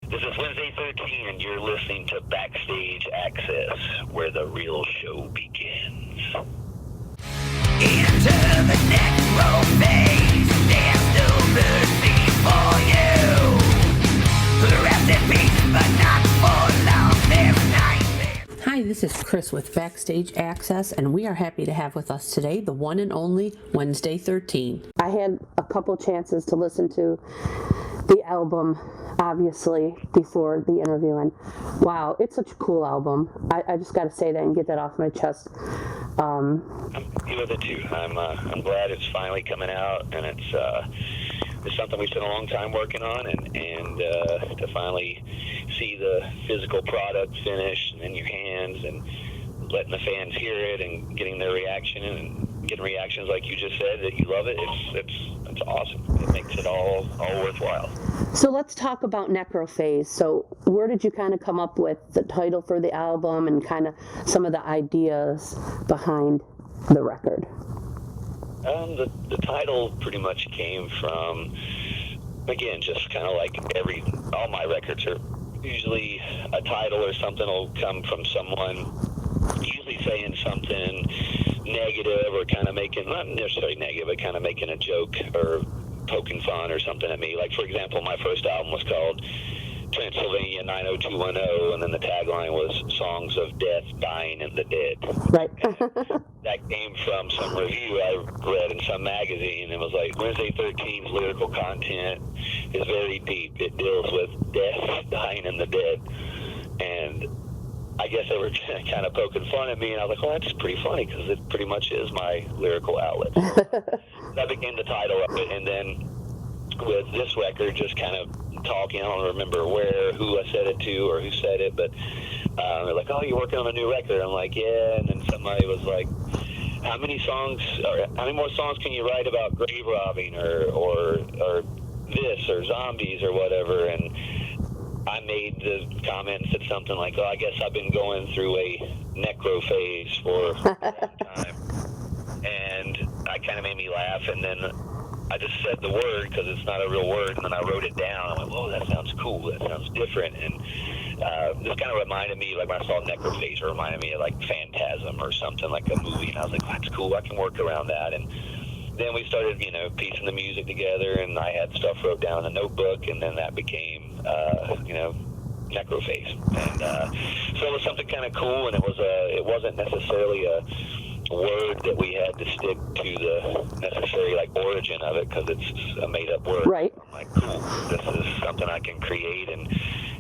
This is Wednesday 13, and you're listening to Backstage Access, where the real show begins. Into the next row phase, there's no mercy for you. Rest in peace, but not for long. There's nightmare. Hi, this is Chris with Backstage Access, and we are happy to have with us today the one and only Wednesday 13. I had a couple chances to listen to the album, obviously, before the interview, and wow, it's such a cool album. I just got to say that and get that off my chest. I'm happy with it too. I'm glad it's finally coming out, and it's something we spent a long time working on, and to finally see the physical product finished and in your hands, and letting the fans hear it and getting their reaction and getting reactions like you just said that you love it. It's awesome. It makes it all worthwhile. So let's talk about Necrophase. So where did you kind of come up with the title for the album and kind of some of the ideas behind the record? The title pretty much came from, again, just kind of like all my records are usually a title or something will come from someone usually saying something negative or kind of making, not necessarily negative, but kind of making a joke or poking fun or something at me. Like, for example, my first album was called Transylvania 90210, and then the tagline was Songs of Death, Dying, and the Dead. Right. That came from some review I read in some magazine. It was like, Wednesday 13's lyrical content is very deep. It deals with death, dying, and the dead. And I guess they were kind of poking fun at me, and I was like, well, that's pretty funny, because it pretty much is my lyrical outlet. So that became the title of it. And then with this record, just kind of talking, I don't remember who I said it to or who said it, but they're like, oh, you're working on a new record? I'm like, yeah. And then somebody was like, how many more songs can you write about grave robbing or this or zombies or whatever? And I made the comment and said something like, oh, I guess I've been going through a necro phase for a long time. And that kind of made me laugh. And then I just said the word because it's not a real word. And then I wrote it down. I went, whoa, that sounds cool. That sounds different. And this kind of reminded me, like when I saw necro phase, it reminded me of like Phantasm or something, like a movie. And I was like, that's cool. I can work around that. And then we started, piecing the music together, and I had stuff wrote down in a notebook, and then that became, Necrophase. And so it was something kind of cool, and it wasn't necessarily a word that we had to stick to the necessary origin of it, because it's a made-up word. Right. I'm like, cool, this is something I can create and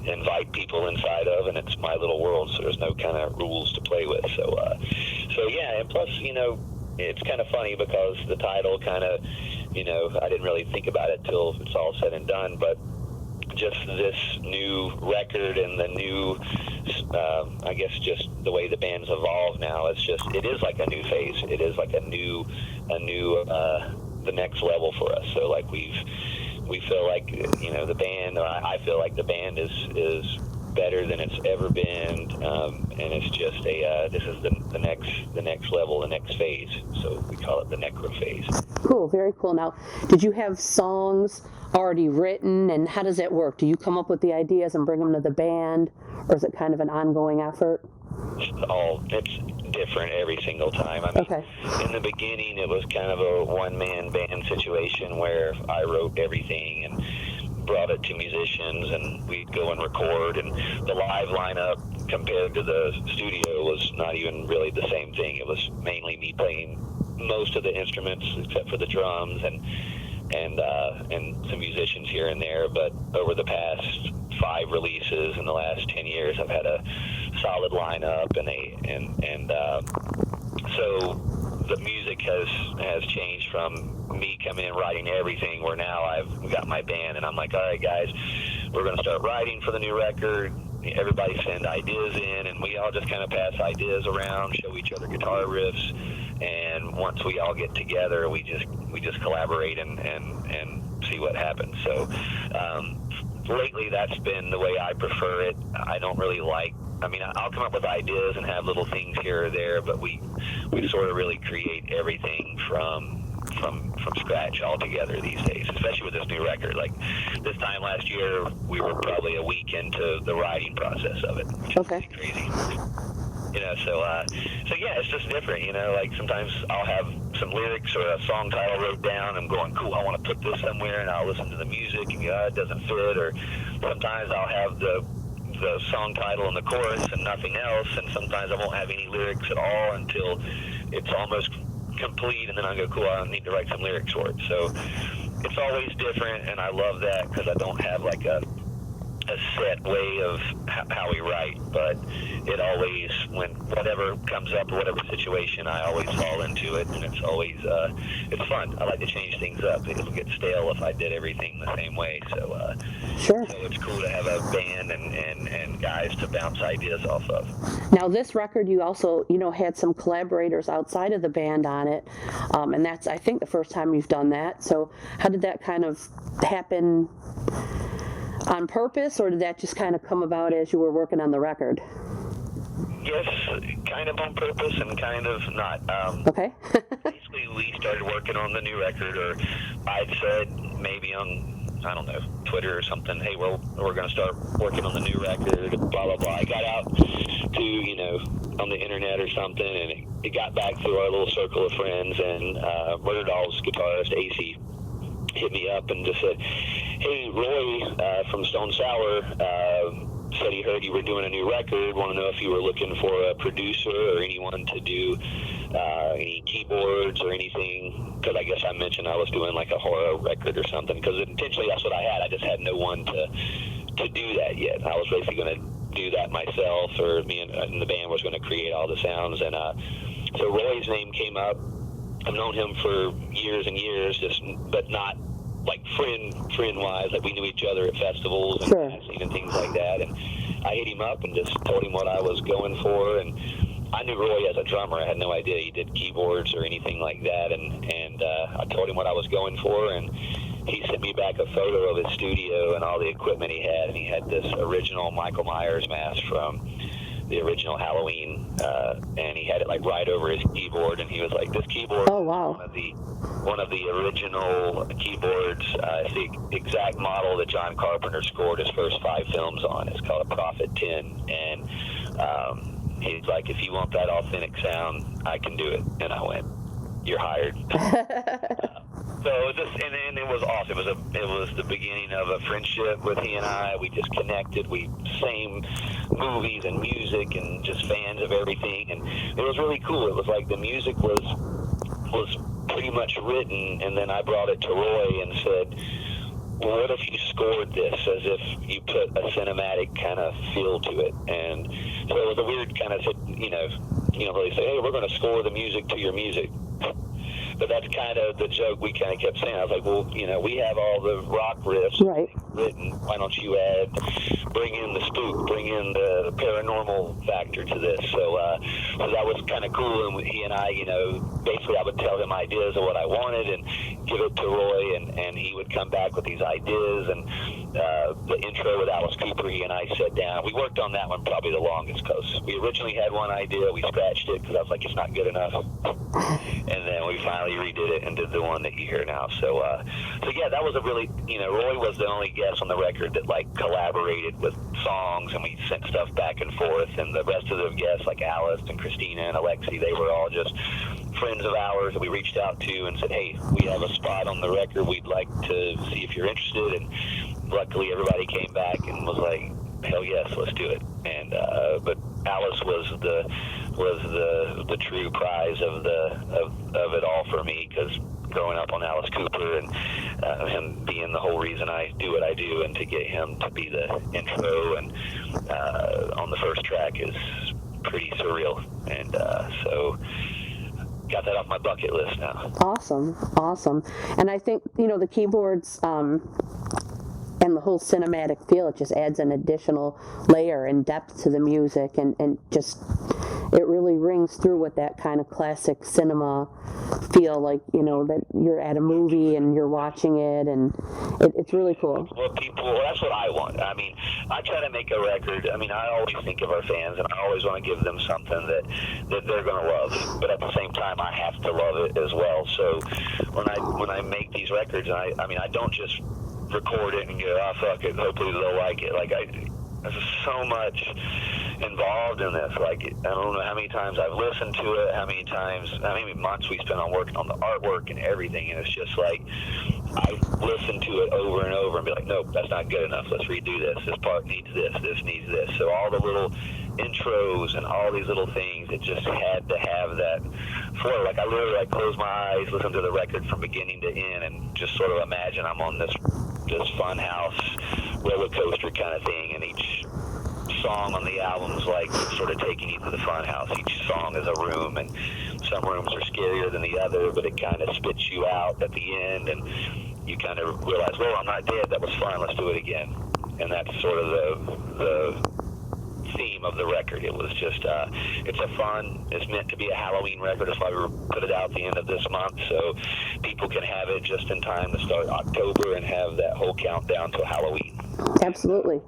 invite people inside of, and it's my little world, so there's no kind of rules to play with. So yeah, and plus, it's kind of funny because the title kind of, I didn't really think about it till it's all said and done, but just this new record and the new, I guess just the way the band's evolved now, it is like a new phase. It is like a new, the next level for us. So like we feel like, the band, or I feel like the band is better than it's ever been, and it's just this is the next level, the next phase. So we call it the necro phase. Cool, very cool. Now, did you have songs already written, and how does that work? Do you come up with the ideas and bring them to the band, or is it kind of an ongoing effort? It's different every single time. I mean, okay. In the beginning, it was kind of a one-man band situation where I wrote everything and brought it to musicians, and we'd go and record, and the live lineup compared to the studio was not even really the same thing. It was mainly me playing most of the instruments except for the drums and some musicians here and there. But over the past 5 releases in the last 10 years, I've had a solid lineup, and so the music has changed from me coming in writing everything, where now I've got my band, and I'm like, all right, guys, we're going to start writing for the new record. Everybody send ideas in, and we all just kind of pass ideas around, show each other guitar riffs, and once we all get together, we just collaborate and see what happens. So lately, that's been the way I prefer it. I don't really I'll come up with ideas and have little things here or there, but we sort of really create everything from from scratch altogether these days, especially with this new record. Like this time last year, we were probably a week into the writing process of it. Okay. Crazy. You know, so yeah, it's just different, you know, like sometimes I'll have some lyrics or a song title wrote down, I'm going, cool, I want to put this somewhere, and I'll listen to the music and it doesn't fit, or sometimes I'll have the song title and the chorus and nothing else, and sometimes I won't have any lyrics at all until it's almost complete, and then I go, cool, I need to write some lyrics for it. So it's always different, and I love that because I don't have like a set way of how we write, but it always, when whatever comes up or whatever situation, I always fall into it, and it's always it's fun. I like to change things up. It'll get stale if I did everything the same way, so Sure. so it's cool to have a band and guys to bounce ideas off of. Now, this record, you also, had some collaborators outside of the band on it, and that's, I think, the first time you've done that. So how did that kind of happen on purpose, or did that just kind of come about as you were working on the record? Yes, kind of on purpose and kind of not. Okay. Basically, we started working on the new record, or I'd said maybe on, I don't know, Twitter or something, hey, we're going to start working on the new record, blah, blah, blah. I got out to, on the internet or something, and it got back through our little circle of friends, and Murder Dolls guitarist AC hit me up and just said, hey, Roy from Stone Sour said he heard you were doing a new record, want to know if you were looking for a producer or anyone to do any keyboards or anything, because I guess I mentioned I was doing like a horror record or something, because intentionally that's what I had. I just had no one to do that yet. I was basically going to do that myself, or me and the band was going to create all the sounds, and so Roy's name came up. I've known him for years and years, but not like friend-wise. Like we knew each other at festivals and Sure. dancing and things like that. And I hit him up and just told him what I was going for. And I knew Roy as a drummer. I had no idea he did keyboards or anything like that. And I told him what I was going for, and he sent me back a photo of his studio and all the equipment he had. And he had this original Michael Myers mask from the original Halloween, and he had it like right over his keyboard, and he was like, this keyboard Oh, wow. is one of the original keyboards. It's the exact model that John Carpenter scored his first 5 films on. It's called a Prophet 10, and he's like, if you want that authentic sound, I can do it. And I went, you're hired. So and it was awesome. It was the beginning of a friendship with he and I. We just connected. We same movies and music and just fans of everything, and it was really cool. It was like the music was pretty much written, and then I brought it to Roy and said, well, what if you scored this as if you put a cinematic kind of feel to it? And so it was a weird kind of, they say, hey, we're going to score the music to your music. But that's kind of the joke we kind of kept saying. I was like, well, we have all the rock riffs Right. written. Why don't you bring in the spook, bring in the paranormal factor to this? So that was kind of cool. And he and I, basically I would tell him ideas of what I wanted and give it to Roy, and he would come back with these ideas. And the intro with Alice Cooper, he and I sat down. We worked on that one probably the longest, because we originally had one idea. We scratched it because I was like, it's not good enough. And then we finally redid it and did the one that you hear now. So yeah, that was a really, Roy was the only guest on the record that like collaborated with songs, and we sent stuff back and forth. And the rest of the guests, like Alice and Christina and Alexi, they were all just friends of ours that we reached out to and said, hey, we have a spot on the record. We'd like to see if you're interested. And luckily everybody came back and was like, hell yes, let's do it. And but Alice was the true prize of it all for me, because growing up on Alice Cooper and him being the whole reason I do what I do, and to get him to be the intro and on the first track is pretty surreal. And so got that off my bucket list now. Awesome. And I think, the keyboards and the whole cinematic feel, it just adds an additional layer and depth to the music, and just it really rings through with that kind of classic cinema feel, like, you know, that you're at a movie and you're watching it, and it's really cool. Well, that's what I want. I mean, I try to make a record. I mean, I always think of our fans, and I always want to give them something that they're going to love. But at the same time, I have to love it as well. So when I make these records, I mean, I don't just record it and go, oh, fuck it, hopefully they'll like it. Like, there's so much involved in this. Like, I don't know how many times I've listened to it, how many months we spent on working on the artwork and everything, and it's just like, I listen to it over and over and be like, nope, that's not good enough, let's redo this part needs this needs this. So all the little intros and all these little things, it just had to have that flow. Like, I literally, like, close my eyes, listen to the record from beginning to end, and just sort of imagine I'm on this fun house roller coaster kind of thing, and each song on the album's like sort of taking you to the fun house. Each song is a room, and some rooms are scarier than the other, but it kind of spits you out at the end, and you kind of realize, well, I'm not dead, that was fun, let's do it again. And that's sort of the theme of the record. It was just it's meant to be a Halloween record. That's why we put it out at the end of this month, so people can have it just in time to start October and have that whole countdown to Halloween. Absolutely.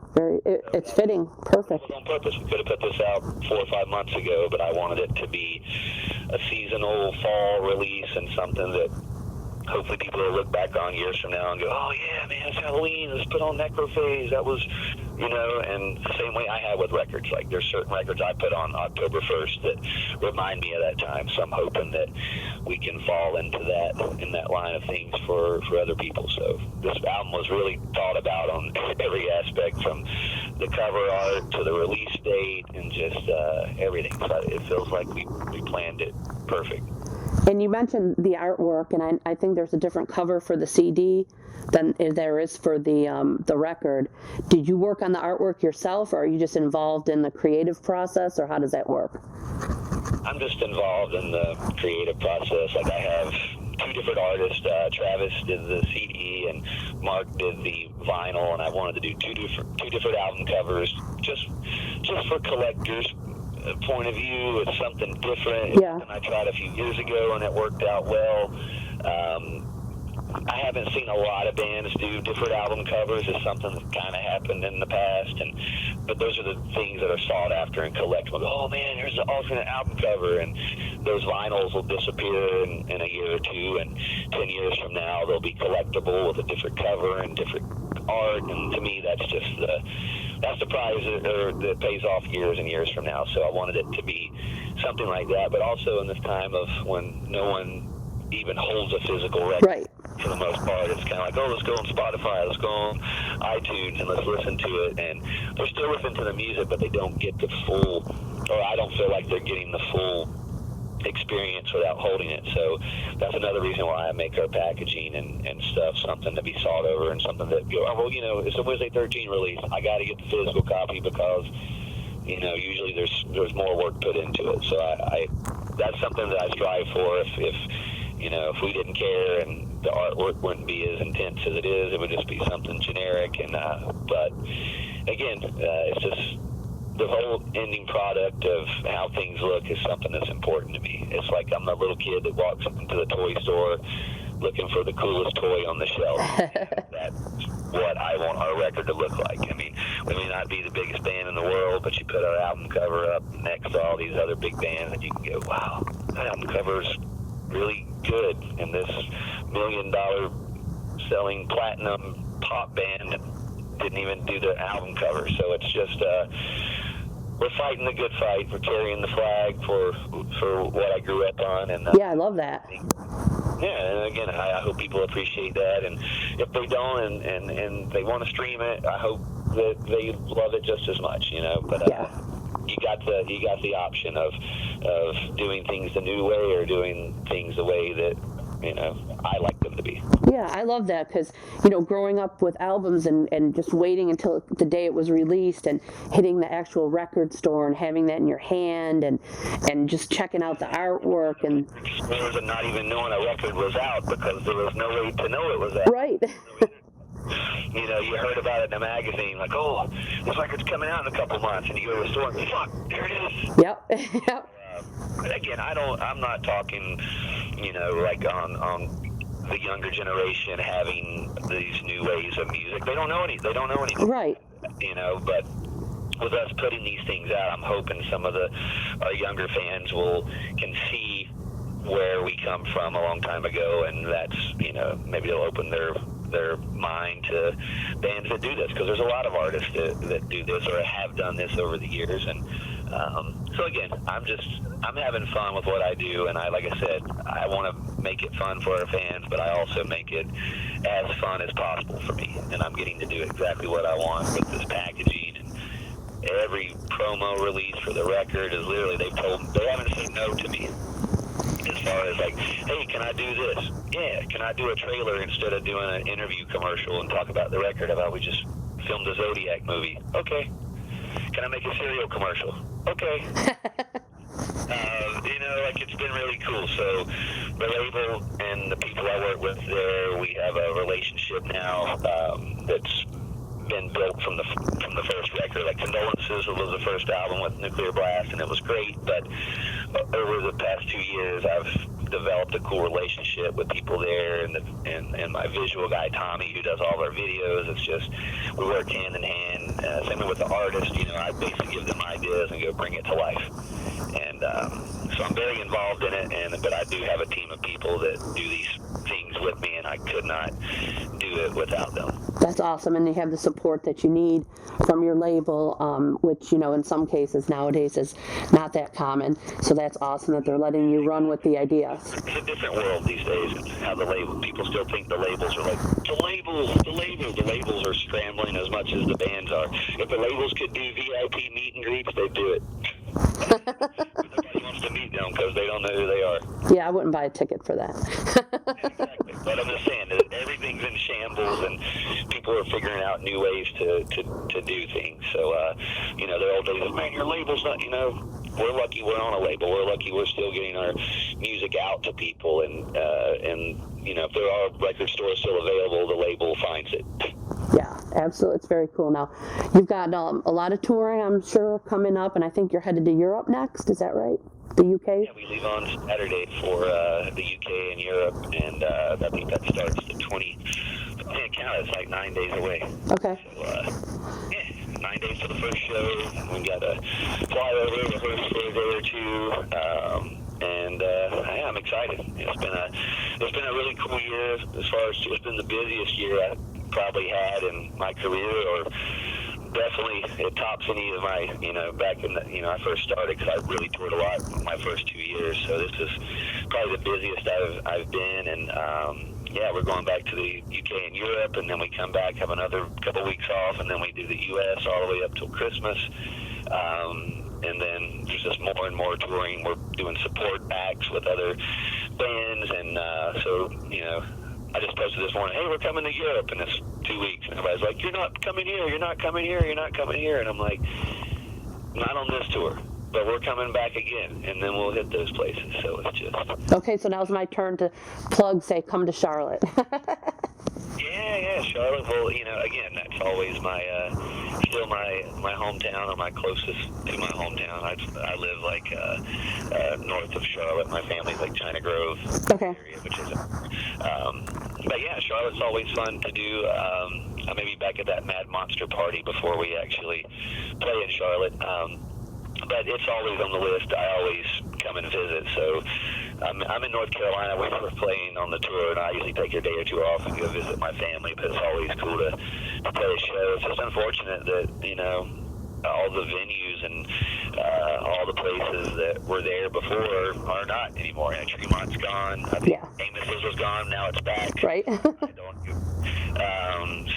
It's fitting. Perfect. On purpose. We could have put this out 4 or 5 months ago, but I wanted it to be a seasonal fall release and something that hopefully people will look back on years from now and go, oh yeah, man, it's Halloween, let's put on Necrophase, that was, you know. And the same way I have with records, like there's certain records I put on October 1st that remind me of that time, so I'm hoping that we can fall into that, in that line of things for other people. So this album was really thought about on every aspect, from the cover art to the release date and just everything. So it feels like we planned it perfect. And you mentioned the artwork, and I think there's a different cover for the CD than there is for the record. Did you work on the artwork yourself, or are you just involved in the creative process, or how does that work? I'm just involved in the creative process. Like, I have 2 different artists. Travis did the CD and Mark did the vinyl, and I wanted to do two different album covers just for collectors' point of view. It's something different. Yeah. And I tried a few years ago, and it worked out well. I haven't seen a lot of bands do different album covers. It's something that kind of happened in the past, but those are the things that are sought after in collectibles. Oh man, here's the alternate album cover, and those vinyls will disappear in a year or two, and 10 years from now they'll be collectible with a different cover and different art. And to me, that's just the prize that pays off years and years from now. So I wanted it to be something like that, but also in this time of when no one even holds a physical record. Right. For the most part, it's kind of like, oh, let's go on Spotify, let's go on iTunes, and let's listen to it. And they're still listening to the music, but they don't get the full, or I don't feel like they're getting the full experience without holding it. So that's another reason why I make our packaging and stuff something to be sought over, and something that go, oh, well, you know, it's a Wednesday 13 release, I got to get the physical copy because, you know, usually there's more work put into it. So I that's something that I strive for. If you know, if we didn't care and the artwork wouldn't be as intense as it is, it would just be something generic. And but again, it's just the whole ending product of how things look is something that's important to me. It's like I'm the little kid that walks into the toy store looking for the coolest toy on the shelf. That's what I want our record to look like. I mean, we may not be the biggest band in the world, but you put our album cover up next to all these other big bands, and you can go, wow, that album cover's really good. And this $1 million selling platinum pop band didn't even do the album cover. So it's just we're fighting the good fight. We're carrying the flag for what I grew up on. And yeah, I love that. Yeah, and again, I hope people appreciate that. And if they don't and they want to stream it, I hope that they love it just as much, you know. But yeah. You got the option of doing things the new way or doing things the way that, you know, I like them to be. Yeah, I love that, because, you know, growing up with albums and just waiting until the day it was released and hitting the actual record store and having that in your hand and just checking out the artwork and not even knowing a record was out because there was no way to know it was out. Right. You know, you heard about it in a magazine, like, oh, this record's coming out in a couple months, and you go to the store and fuck, there it is. Yep. Yep. But again, I'm not talking, you know, like on the younger generation having these new ways of music. They don't know anything. Right. You know, but with us putting these things out, I'm hoping some of our younger fans can see where we come from a long time ago, and that's, you know, maybe it'll open their mind to bands that do this, because there's a lot of artists that do this or have done this over the years. And so again, I'm having fun with what I do, and like I said, I want to make it fun for our fans, but I also make it as fun as possible for me, and I'm getting to do exactly what I want with this packaging. And every promo release for the record is literally, they haven't said no to me. As far as like, hey, can I do this? Yeah, can I do a trailer instead of doing an interview commercial and talk about the record? How about we just filmed a Zodiac movie? Okay. Can I make a cereal commercial? Okay. You know, like, it's been really cool. So the label and the people I work with there, we have a relationship now that's been built from the first record. Like, Condolences was the first album with Nuclear Blast, and it was great. But over the past 2 years, I've developed a cool relationship with people there, and my visual guy Tommy, who does all of our videos. It's just, we work hand in hand. Same with the artist. You know, I basically give them ideas and go bring it to life. And so I'm very involved in it, but I do have a team of people that do these things with me, and I could not do it without them. That's awesome, and you have the support that you need from your label, which, you know, in some cases nowadays is not that common. So that's awesome that they're letting you run with the ideas. It's a different world these days. How people still think the labels are like, the labels are scrambling as much as the bands are. If the labels could do VIP meet and greets, they'd do it. Nobody wants to meet them because they don't know who they are. Yeah, I wouldn't buy a ticket for that. Exactly. But I'm just saying that everything's in shambles, and people are figuring out new ways to do things. So, you know, the old days of, man, your label's not, you know, we're lucky we're on a label. We're lucky we're still getting our music out to people, and you know, if there are record stores still available, the label finds it. Yeah, absolutely. It's very cool. Now, you've got a lot of touring, I'm sure, coming up, and I think you're headed to Europe next. Is that right? The UK? Yeah, we leave on Saturday for the UK and Europe, and I think that starts the 20. I can't count it. It's like 9 days away. Okay. So, yeah, 9 days for the first show. We got to fly over, rehearse for a day or two. And yeah, I'm excited. It's been a really cool year. As far as, it's been the busiest year I probably had in my career, or definitely it tops any of my, you know, back in the, you know, I first started, because I really toured a lot my first 2 years. So this is probably the busiest I've been, and yeah, we're going back to the UK and Europe, and then we come back, have another couple weeks off, and then we do the US all the way up till Christmas. And then there's just more and more touring. We're doing support acts with other bands, and so, you know, I just posted this morning, hey, we're coming to Europe in this 2 weeks, and everybody's like, you're not coming here, you're not coming here, you're not coming here, and I'm like, not on this tour, but we're coming back again, and then we'll hit those places. So it's just... Okay, so now's my turn to plug, say, come to Charlotte. Yeah, Charlotte. Well, you know, again, that's always still my hometown, or my closest to my hometown. I live like north of Charlotte. My family's like China Grove Okay. area, which is. But yeah, Charlotte's always fun to do. I may be back at that Mad Monster party before we actually play in Charlotte. But it's always on the list. I always come and visit. So I'm in North Carolina when we're playing on the tour, and I usually take a day or two off and go visit my family. But it's always cool to play a show. It's just unfortunate that, you know, all the venues and all the places that were there before are not anymore. And Tremont's gone. I think Amos's was gone. Now it's back. Right.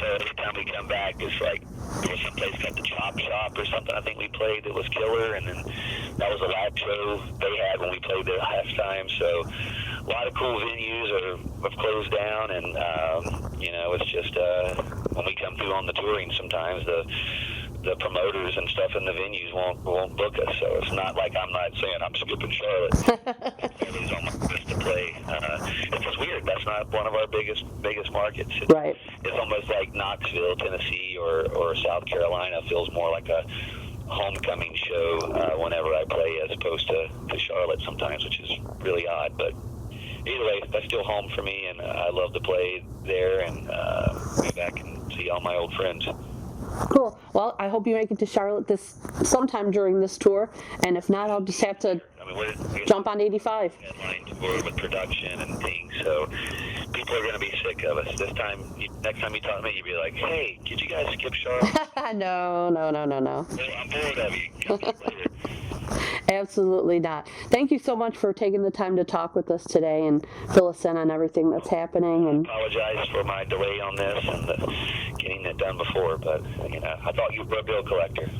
So every time we come back, it's like there was some place called the Chop Shop or something I think we played that was killer, and then that was a live show they had when we played there last time. So a lot of cool venues have closed down, and you know, it's just when we come through on the touring, sometimes the the promoters and stuff in the venues won't book us. So it's not like I'm not saying I'm skipping Charlotte. It's on my list to play. It's just weird. That's not one of our biggest markets. Right. It's almost like Knoxville, Tennessee, or South Carolina feels more like a homecoming show whenever I play, as opposed to Charlotte sometimes, which is really odd. But either way, that's still home for me, and I love to play there and be back and see all my old friends. Cool. Well, I hope you make it to Charlotte sometime during this tour, and if not, I'll just have to jump on 85. Headline tour with production and things, so people are going to be sick of us. Next time you talk to me, you'll be like, "Hey, could you guys skip Charlotte?" No. Well, I'm bored of you. Come back later. Absolutely not. Thank you so much for taking the time to talk with us today and fill us in on everything that's happening. And apologize for my delay on this and getting it done before, but I thought you were a bill collector.